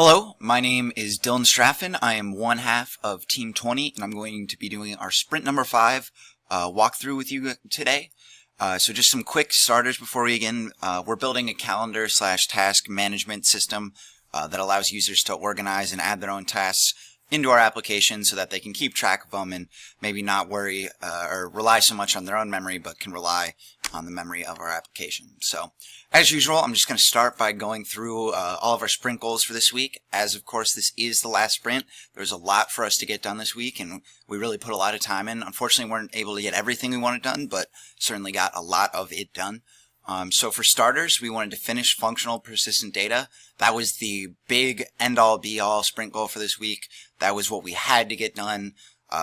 Hello, my name is Dylan Straffen. I am one half of Team 20, and I'm going to be doing our sprint number 5 walkthrough with you today. So just some quick starters before we begin. We're building a calendar / task management system that allows users to organize and add their own tasks into our application so that they can keep track of them and maybe not worry or rely so much on their own memory, but can rely on the memory of our application. So as usual, I'm just going to start by going through all of our sprint goals for this week. As of course this is the last sprint, there's a lot for us to get done this week, and we really put a lot of time in. Unfortunately, we weren't able to get everything we wanted done, but certainly got a lot of it done. So for starters, we wanted to finish functional persistent data. That was the big end-all be-all sprint goal for this week. That was what we had to get done.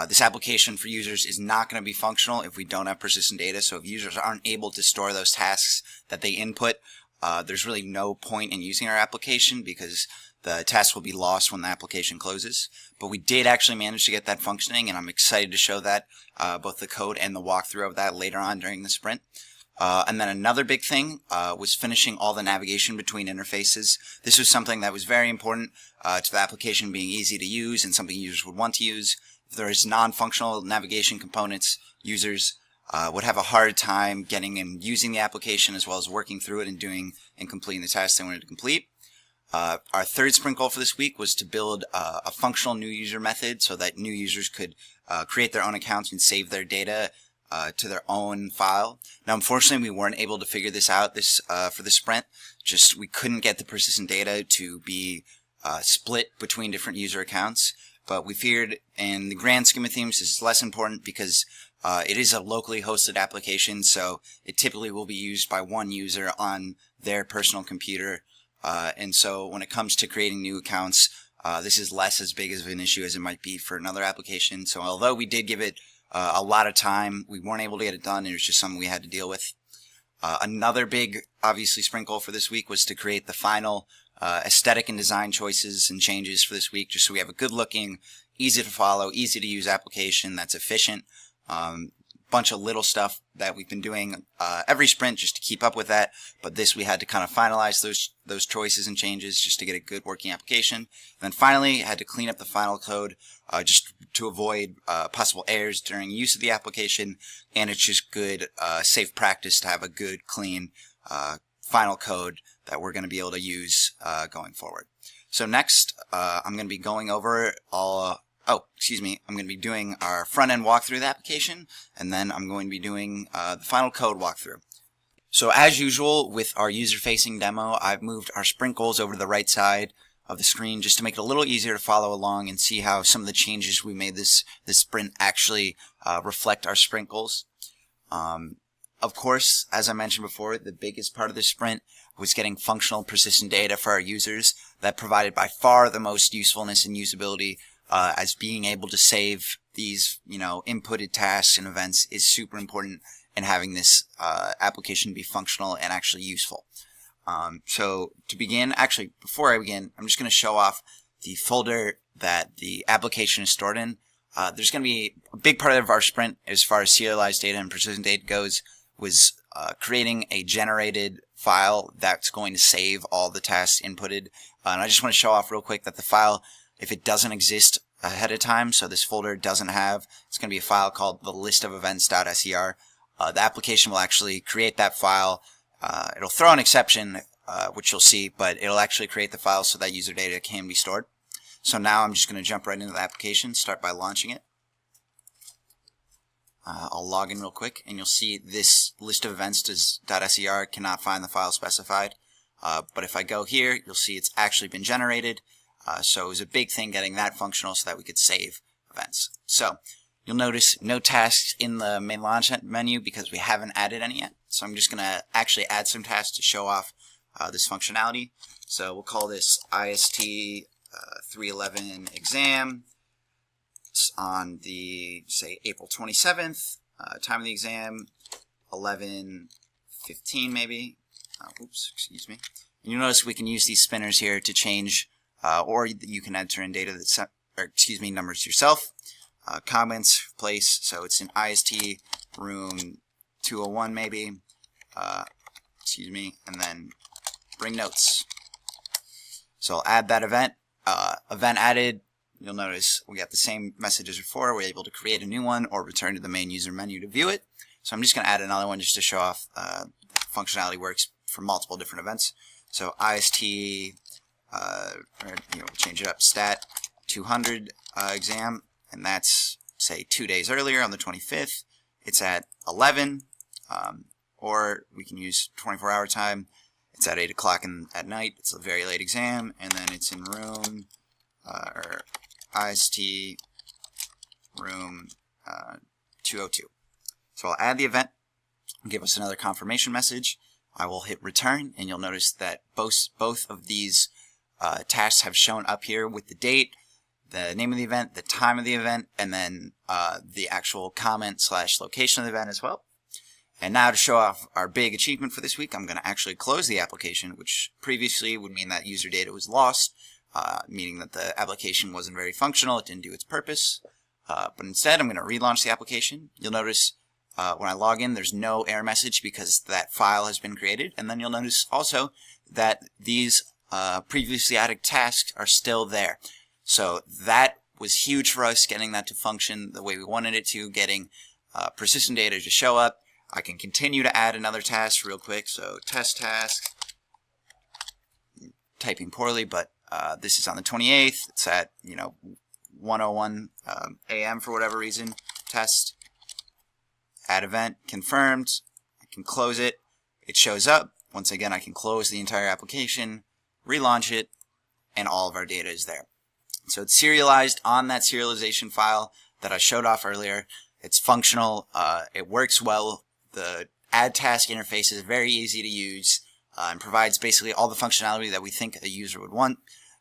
This application for users is not going to be functional if we don't have persistent data. So if users aren't able to store those tasks that they input, there's really no point in using our application because the tasks will be lost when the application closes. But we did actually manage to get that functioning, and I'm excited to show that, both the code and the walkthrough of that later on during the sprint. And then another big thing was finishing all the navigation between interfaces. This was something that was very important to the application being easy to use and something users would want to use. If there is non-functional navigation components, users would have a hard time getting and using the application as well as working through it and doing and completing the tasks they wanted to complete. Our third sprint goal for this week was to build a functional new user method so that new users could create their own accounts and save their data to their own file. Now, unfortunately, we weren't able to figure this out for this sprint. Just we couldn't get the persistent data to be split between different user accounts. But we figured, in the grand scheme of things, this is less important because it is a locally hosted application, so it typically will be used by one user on their personal computer. And so when it comes to creating new accounts, this is less as big of an issue as it might be for another application. So although we did give it a lot of time, we weren't able to get it done. It was just something we had to deal with. Another big, obviously, sprint goal for this week was to create the final aesthetic and design choices and changes for this week, just so we have a good looking, easy to follow, easy to use application that's efficient. Bunch of little stuff that we've been doing every sprint just to keep up with that, but this we had to kind of finalize those choices and changes just to get a good working application. And then finally had to clean up the final code just to avoid possible errors during use of the application, and it's just good safe practice to have a good clean final code that we're going to be able to use going forward. So next I'm going to be going over I'm going to be doing our front-end walkthrough of the application, and then I'm going to be doing the final code walkthrough. So as usual with our user-facing demo, I've moved our sprint goals over to the right side of the screen just to make it a little easier to follow along and see how some of the changes we made this sprint actually reflect our sprint goals. Of course, as I mentioned before, the biggest part of the sprint was getting functional persistent data for our users. That provided by far the most usefulness and usability, as being able to save these, inputted tasks and events is super important, and having this application be functional and actually useful. So to begin, actually before I begin, I'm just going to show off the folder that the application is stored in. There's going to be a big part of our sprint as far as serialized data and persistent data goes was creating a generated file that's going to save all the tasks inputted. And I just want to show off real quick that the file, if it doesn't exist ahead of time, so this folder doesn't have, it's going to be a file called the listofevents.ser. The application will actually create that file. It'll throw an exception, which you'll see, but it'll actually create the file so that user data can be stored. So now I'm just going to jump right into the application, start by launching it. I'll log in real quick, and you'll see this listofevents.ser cannot find the file specified. But if I go here, you'll see it's actually been generated. So it was a big thing getting that functional so that we could save events. So you'll notice no tasks in the main launch menu because we haven't added any yet. So I'm just going to actually add some tasks to show off this functionality. So we'll call this IST 311 exam. It's on the, say, April 27th. Time of the exam, 11:15 maybe. Oops, excuse me. And you'll notice we can use these spinners here to change, or you can enter in data numbers yourself. Comments, place, so it's in IST room 201 maybe. And then bring notes. So I'll add that event. event added, you'll notice we got the same message as before. We're able to create a new one or return to the main user menu to view it. So I'm just going to add another one just to show off functionality works for multiple different events. So IST, we'll change it up, stat 200 exam, and that's, say, 2 days earlier on the 25th. It's at 11, or we can use 24-hour time. It's at 8 o'clock at night. It's a very late exam, and then it's in room, or IST room 202. So I'll add the event, give us another confirmation message. I will hit return, and you'll notice that both of these tasks have shown up here with the date, the name of the event, the time of the event, and then the actual comment / location of the event as well. And now to show off our big achievement for this week, I'm going to actually close the application, which previously would mean that user data was lost, meaning that the application wasn't very functional, it didn't do its purpose. But instead, I'm going to relaunch the application. You'll notice when I log in, there's no error message because that file has been created. And then you'll notice also that these previously added tasks are still there. So that was huge for us, getting that to function the way we wanted it to, getting persistent data to show up. I can continue to add another task real quick. So test task, typing poorly, but this is on the 28th. It's at 1:01 a.m. for whatever reason. Test, add event, confirmed. I can close it. It shows up. Once again, I can close the entire application, relaunch it, and all of our data is there. So it's serialized on that serialization file that I showed off earlier. It's functional. It works well. The add task interface is very easy to use and provides basically all the functionality that we think a user would want.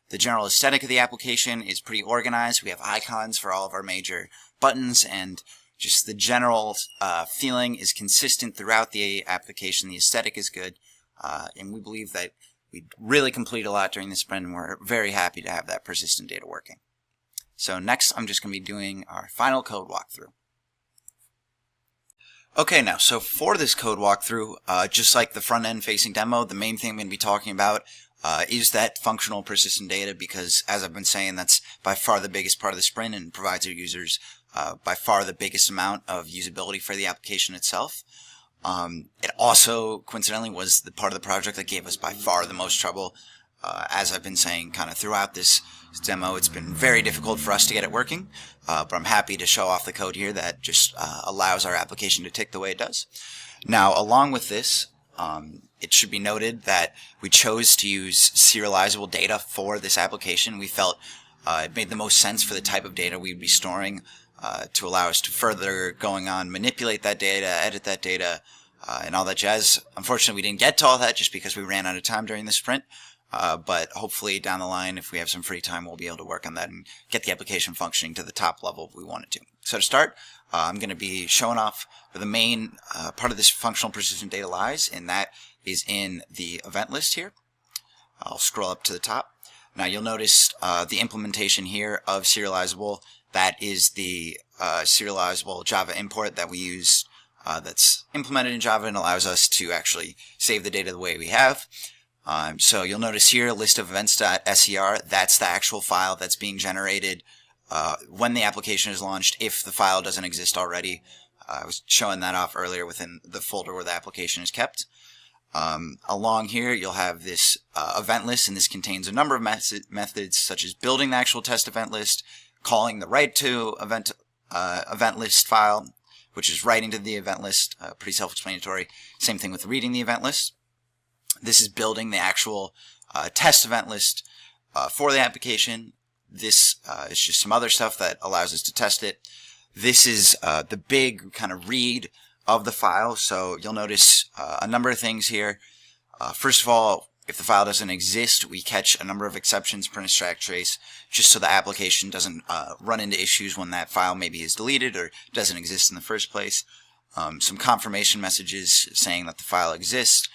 The general aesthetic of the application is pretty organized. We have icons for all of our major buttons, and just the general feeling is consistent throughout the application. The aesthetic is good, and we believe that we really complete a lot during the sprint, and we're very happy to have that persistent data working. So next, I'm just going to be doing our final code walkthrough. Okay, now, so for this code walkthrough, just like the front-end facing demo, the main thing I'm going to be talking about is that functional persistent data, because as I've been saying, that's by far the biggest part of the sprint and provides our users by far the biggest amount of usability for the application itself. It also, coincidentally, was the part of the project that gave us by far the most trouble. As I've been saying kind of throughout this demo, it's been very difficult for us to get it working, but I'm happy to show off the code here that just allows our application to tick the way it does. Now, along with this, it should be noted that we chose to use serializable data for this application. We felt it made the most sense for the type of data we'd be storing to allow us to further going on, manipulate that data, edit that data, and all that jazz. Unfortunately, we didn't get to all that just because we ran out of time during the sprint. But hopefully down the line, if we have some free time, we'll be able to work on that and get the application functioning to the top level we want it to. So to start, I'm going to be showing off where the main part of this functional persistent data lies, and that is in the event list here. I'll scroll up to the top. Now you'll notice the implementation here of serializable. That is the serializable Java import that we use that's implemented in Java and allows us to actually save the data the way we have. So you'll notice here, list of events.ser, that's the actual file that's being generated when the application is launched, if the file doesn't exist already. I was showing that off earlier within the folder where the application is kept. Along here, you'll have this event list, and this contains a number of methods, such as building the actual test event list, calling the write to event list file, which is writing to the event list, pretty self-explanatory. Same thing with reading the event list. This is building the actual test event list for the application. This is just some other stuff that allows us to test it. This is the big kind of read of the file. So you'll notice a number of things here. First of all, if the file doesn't exist, we catch a number of exceptions, print a stack trace, just so the application doesn't run into issues when that file maybe is deleted or doesn't exist in the first place. Some confirmation messages saying that the file exists.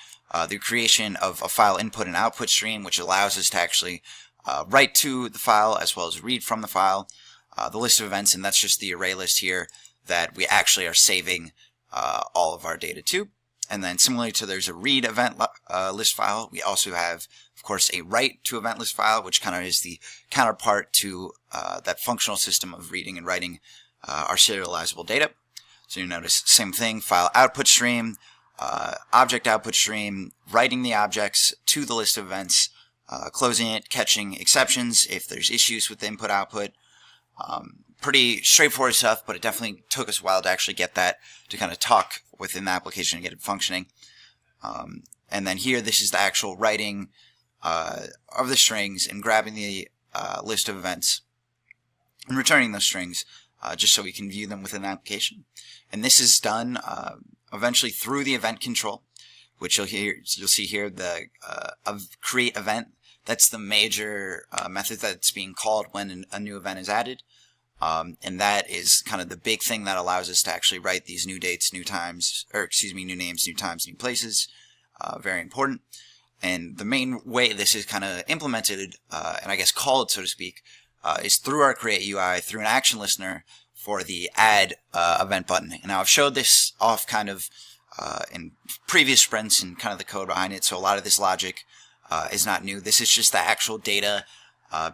The creation of a file input and output stream, which allows us to actually write to the file as well as read from the file. The list of events, and that's just the array list here that we actually are saving all of our data to. And then similarly to there's a read event list file, we also have of course, a write to event list file, which kind of is the counterpart to that functional system of reading and writing our serializable data. So you notice same thing, file output stream, object output stream, writing the objects to the list of events, closing it, catching exceptions if there's issues with the input output. Pretty straightforward stuff, but it definitely took us a while to actually get that to kind of talk within the application and get it functioning. And then here, this is the actual writing of the strings and grabbing the list of events and returning those strings just so we can view them within the application. And this is done eventually through the event control, which you'll see here the create event. That's the major method that's being called when a new event is added. And that is kind of the big thing that allows us to actually write these new dates, new times, or excuse me, new names, new times, new places. Very important. And the main way this is kind of implemented, and I guess called, so to speak, is through our Create UI, through an action listener for the add event button. And now I've showed this off kind of in previous sprints and kind of the code behind it, so a lot of this logic is not new. This is just the actual data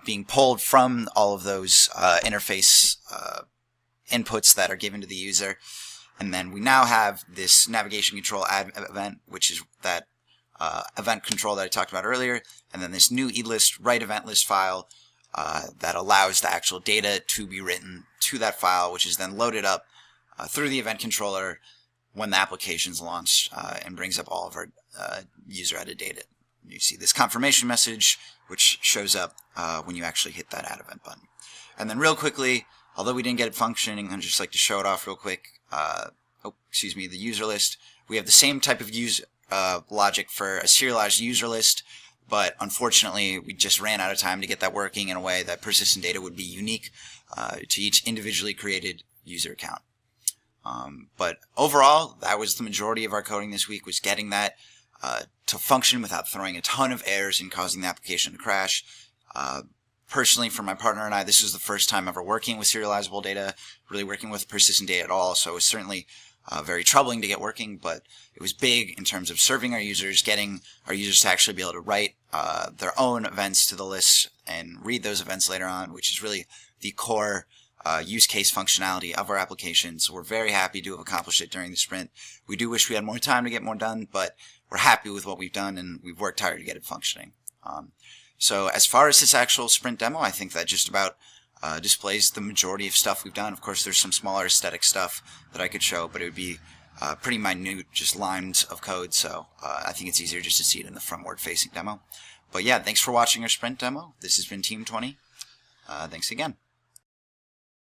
being pulled from all of those interface inputs that are given to the user. And then we now have this navigation control add event, which is that event control that I talked about earlier, and then this new elist write event list file that allows the actual data to be written to that file, which is then loaded up through the event controller when the application is launched and brings up all of our user added data. You see this confirmation message, which shows up when you actually hit that add event button. And then real quickly, although we didn't get it functioning, I'd just like to show it off real quick. The user list. We have the same type of logic for a serialized user list, but unfortunately we just ran out of time to get that working in a way that persistent data would be unique to each individually created user account. But overall, that was the majority of our coding this week, was getting that to function without throwing a ton of errors and causing the application to crash. Personally, for my partner and I, this was the first time ever working with serializable data, really working with persistent data at all, so it was certainly very troubling to get working, but it was big in terms of serving our users, getting our users to actually be able to write their own events to the list and read those events later on, which is really the core use case functionality of our application. So we're very happy to have accomplished it during the sprint. We do wish we had more time to get more done, but we're happy with what we've done, and we've worked hard to get it functioning. So as far as this actual sprint demo, I think that just about displays the majority of stuff we've done. Of course, there's some smaller aesthetic stuff that I could show, but it would be pretty minute, just lines of code. So I think it's easier just to see it in the frontward-facing demo. But yeah, thanks for watching our sprint demo. This has been Team 20. Thanks again.